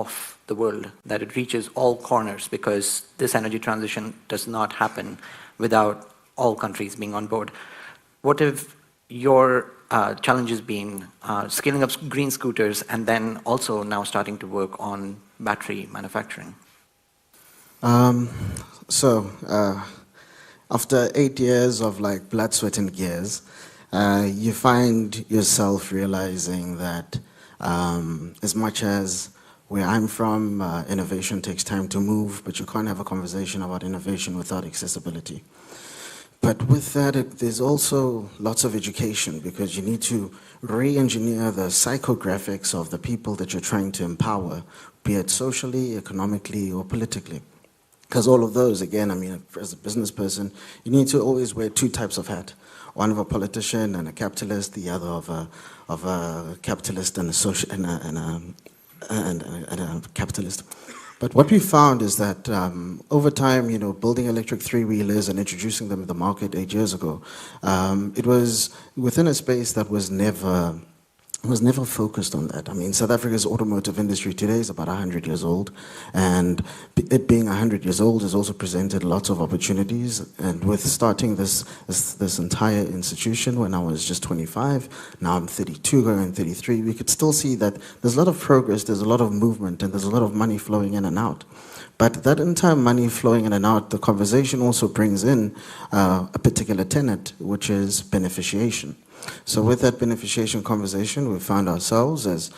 of the world, that it reaches all corners, because this energy transition does not happen without all countries being on board. What have your challenges been scaling up green scooters and then also now starting to work on battery manufacturing? After 8 years of like blood, sweat, and gears, you find yourself realizing that as much as where I'm from, innovation takes time to move, but you can't have a conversation about innovation without accessibility. But with that, there's also lots of education, because you need to re-engineer the psychographics of the people that you're trying to empower, be it socially, economically, or politically. Because all of those, again, I mean, as a business person, you need to always wear two types of hat. One of a politician and a capitalist, the other of a capitalist and a social and a capitalist. But what we found is that over time, you know, building electric three-wheelers and introducing them to the market 8 years ago, it was within a space that was never focused on that. I mean, South Africa's automotive industry today is about 100 years old, and it being 100 years old has also presented lots of opportunities. And with starting this entire institution when I was just 25, now I'm 32, going on 33, we could still see that there's a lot of progress, there's a lot of movement, and there's a lot of money flowing in and out. But that entire money flowing in and out, the conversation also brings in a particular tenet, which is beneficiation. So with that beneficiation conversation, we found ourselves, as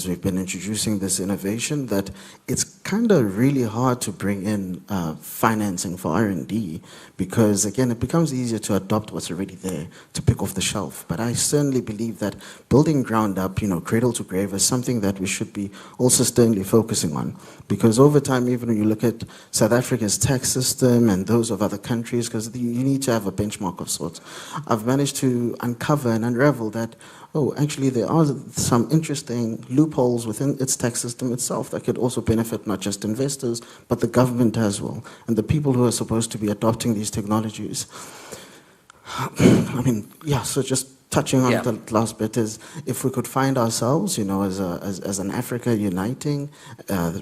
we've been introducing this innovation, that it's kind of really hard to bring in financing for R&D, because again, it becomes easier to adopt what's already there, to pick off the shelf. But I certainly believe that building ground up, you know, cradle to grave, is something that we should be also sternly focusing on. Because over time, even when you look at South Africa's tax system and those of other countries, because you need to have a benchmark of sorts, I've managed to uncover and unravel that, oh, actually there are some interesting loopholes within its tax system itself that could also benefit not just investors, but the government as well, and the people who are supposed to be adopting these technologies. I mean, yeah, so just touching on the last bit is, if we could find ourselves, you know, as an Africa uniting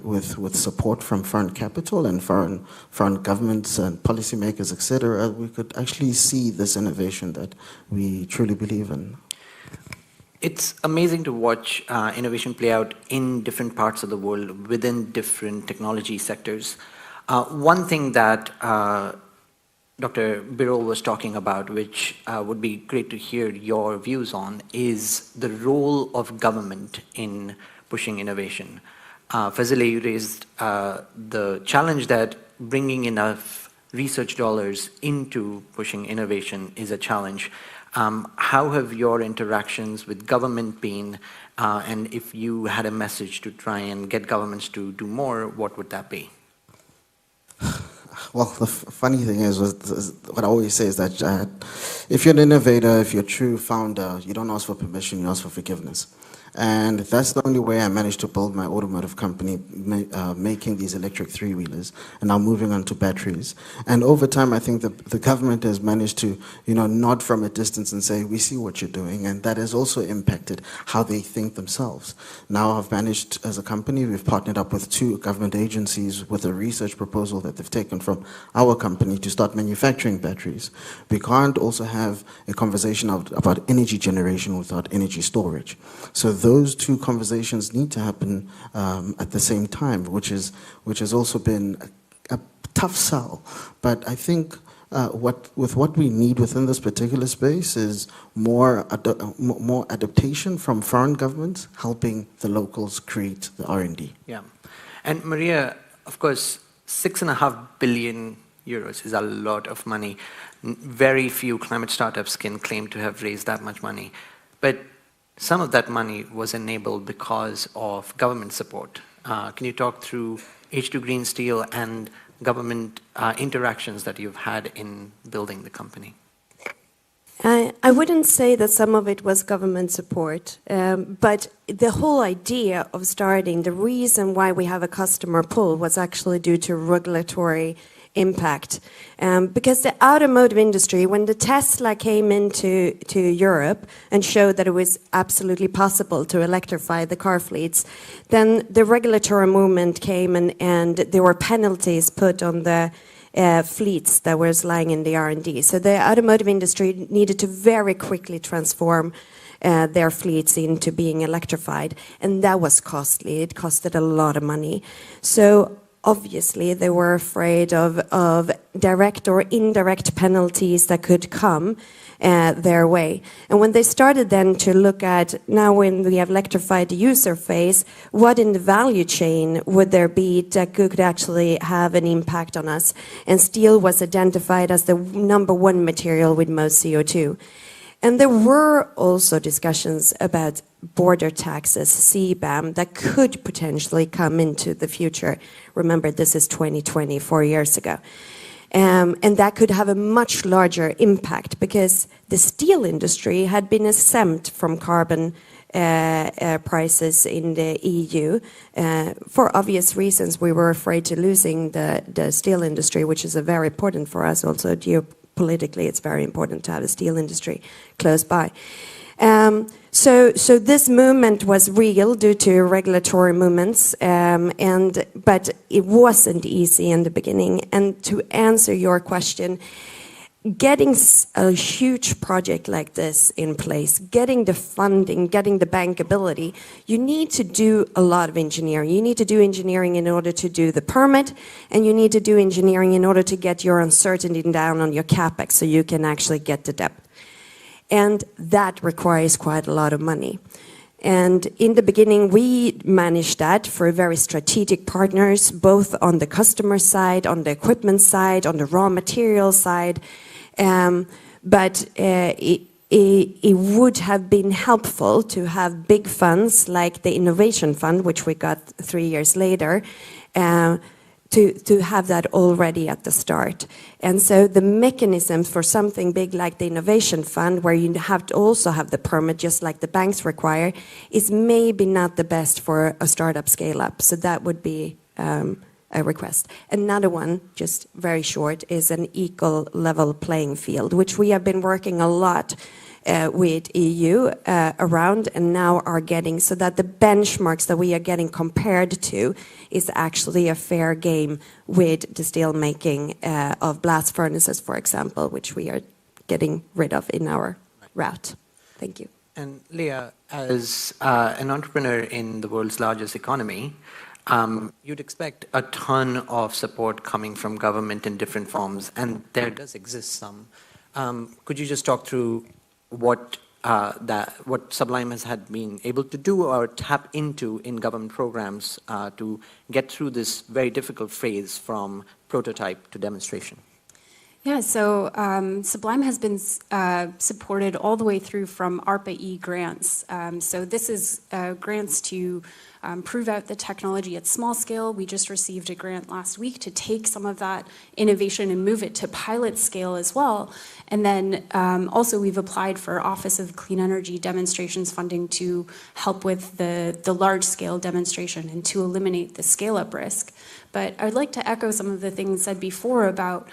with support from foreign capital and foreign governments and policymakers, etc., we could actually see this innovation that we truly believe in. It's amazing to watch innovation play out in different parts of the world within different technology sectors. One thing that Dr. Birol was talking about, which would be great to hear your views on, is the role of government in pushing innovation. Fazile, you raised the challenge that bringing enough research dollars into pushing innovation is a challenge. How have your interactions with government been? And if you had a message to try and get governments to do more, what would that be? Well, the funny thing is, what I always say is that if you're an innovator, if you're a true founder, you don't ask for permission, you ask for forgiveness. And that's the only way I managed to build my automotive company, making these electric three-wheelers, and now moving on to batteries. And over time, I think the government has managed to, you know, nod from a distance and say, we see what you're doing, and that has also impacted how they think themselves. Now I've managed, as a company, we've partnered up with 2 government agencies with a research proposal that they've taken from our company to start manufacturing batteries. We can't also have a conversation about energy generation without energy storage. So those 2 conversations need to happen at the same time, which has also been a tough sell. But I think what we need within this particular space is more adaptation from foreign governments, helping the locals create the R&D. Yeah, and Maria, of course, 6.5 billion euros is a lot of money. Very few climate startups can claim to have raised that much money. But some of that money was enabled because of government support. Can you talk through H2 Green Steel and government interactions that you've had in building the company? I wouldn't say that some of it was government support, but the whole idea of starting, the reason why we have a customer pull was actually due to regulatory impact. Because the automotive industry, when the Tesla came into Europe and showed that it was absolutely possible to electrify the car fleets, then the regulatory movement came and there were penalties put on the fleets that was lying in the R&D. So the automotive industry needed to very quickly transform their fleets into being electrified, and that was costly. It costed a lot of money. So obviously they were afraid of direct or indirect penalties that could come their way. And when they started then to look at, now when we have electrified the user phase, what in the value chain would there be that could actually have an impact on us? And steel was identified as the #1 material with most CO2. And there were also discussions about border taxes, CBAM, that could potentially come into the future. Remember, this is 2020, 4 years ago. And that could have a much larger impact because the steel industry had been exempt from carbon prices in the EU. For obvious reasons, we were afraid to losing the steel industry, which is very important for us also geopolitically. It's very important to have a steel industry close by. So this movement was real due to regulatory movements, but it wasn't easy in the beginning. And to answer your question, getting a huge project like this in place, getting the funding, getting the bankability, you need to do a lot of engineering. You need to do engineering in order to do the permit, and you need to do engineering in order to get your uncertainty down on your capex so you can actually get the debt. And that requires quite a lot of money. And in the beginning, we managed that for very strategic partners, both on the customer side, on the equipment side, on the raw material side. But it would have been helpful to have big funds like the Innovation Fund, which we got 3 years later, to have that already at the start. And so the mechanism for something big like the Innovation Fund, where you have to also have the permit just like the banks require, is maybe not the best for a startup scale-up. So that would be a request. Another one, just very short, is an equal level playing field, which we have been working a lot with EU around and now are getting, so that the benchmarks that we are getting compared to is actually a fair game with the steel making of blast furnaces, for example, which we are getting rid of in our route. Thank you. And Leah, as an entrepreneur in the world's largest economy, you'd expect a ton of support coming from government in different forms, and there does exist some. Could you just talk through what Sublime has had been able to do or tap into in government programs to get through this very difficult phase from prototype to demonstration? Yeah, so Sublime has been supported all the way through from ARPA-E grants. So this is grants to prove out the technology at small scale. We just received a grant last week to take some of that innovation and move it to pilot scale as well. And then also we've applied for Office of Clean Energy demonstrations funding to help with the large scale demonstration and to eliminate the scale up risk. But I'd like to echo some of the things said before about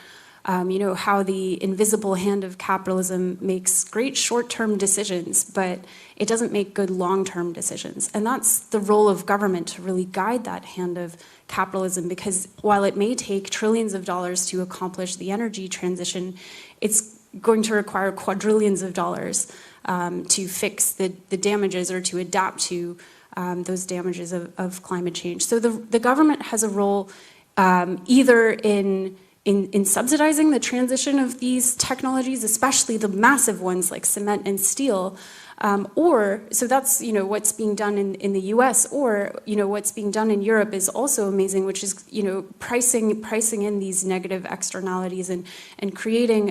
you know, how the invisible hand of capitalism makes great short-term decisions, but it doesn't make good long-term decisions. And that's the role of government, to really guide that hand of capitalism, because while it may take trillions of dollars to accomplish the energy transition, it's going to require quadrillions of dollars to fix the damages or to adapt to those damages of climate change. So the government has a role either in subsidizing the transition of these technologies, especially the massive ones like cement and steel, or, so that's, you know, what's being done in the US, or, you know, what's being done in Europe is also amazing, which is, you know, pricing in these negative externalities and creating,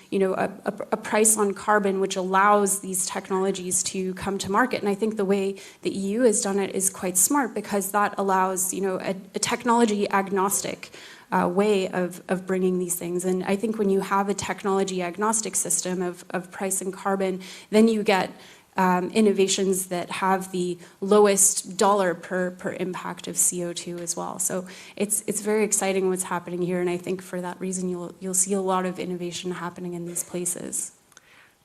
you know, a price on carbon which allows these technologies to come to market. And I think the way the EU has done it is quite smart, because that allows, you know, a technology agnostic way of bringing these things. And I think when you have a technology agnostic system of price and carbon, then you get innovations that have the lowest dollar per impact of CO2 as well. So it's very exciting what's happening here, and I think for that reason you'll see a lot of innovation happening in these places.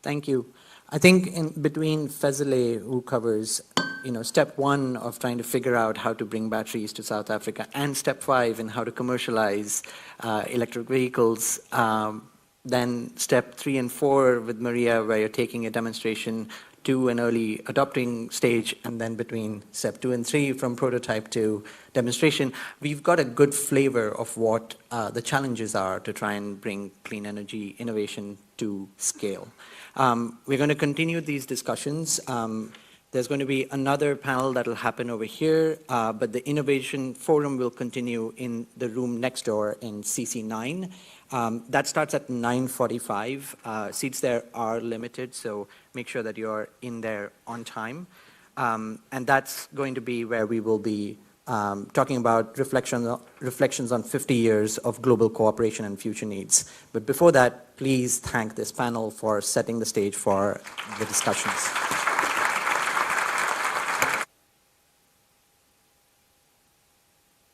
Thank you. I think in between Fezile, who covers step 1 of trying to figure out how to bring batteries to South Africa, and step 5 in how to commercialize electric vehicles, then step 3 and 4 with Maria, where you're taking a demonstration to an early adopting stage, and then between step 2 and 3 from prototype to demonstration, we've got a good flavor of what the challenges are to try and bring clean energy innovation to scale. We're going to continue these discussions. There's going to be another panel that will happen over here, but the innovation forum will continue in the room next door in CC9. That starts at 9:45. Seats there are limited, so make sure that you're in there on time. And that's going to be where we will be talking about reflections on 50 years of global cooperation and future needs. But before that, please thank this panel for setting the stage for the discussions.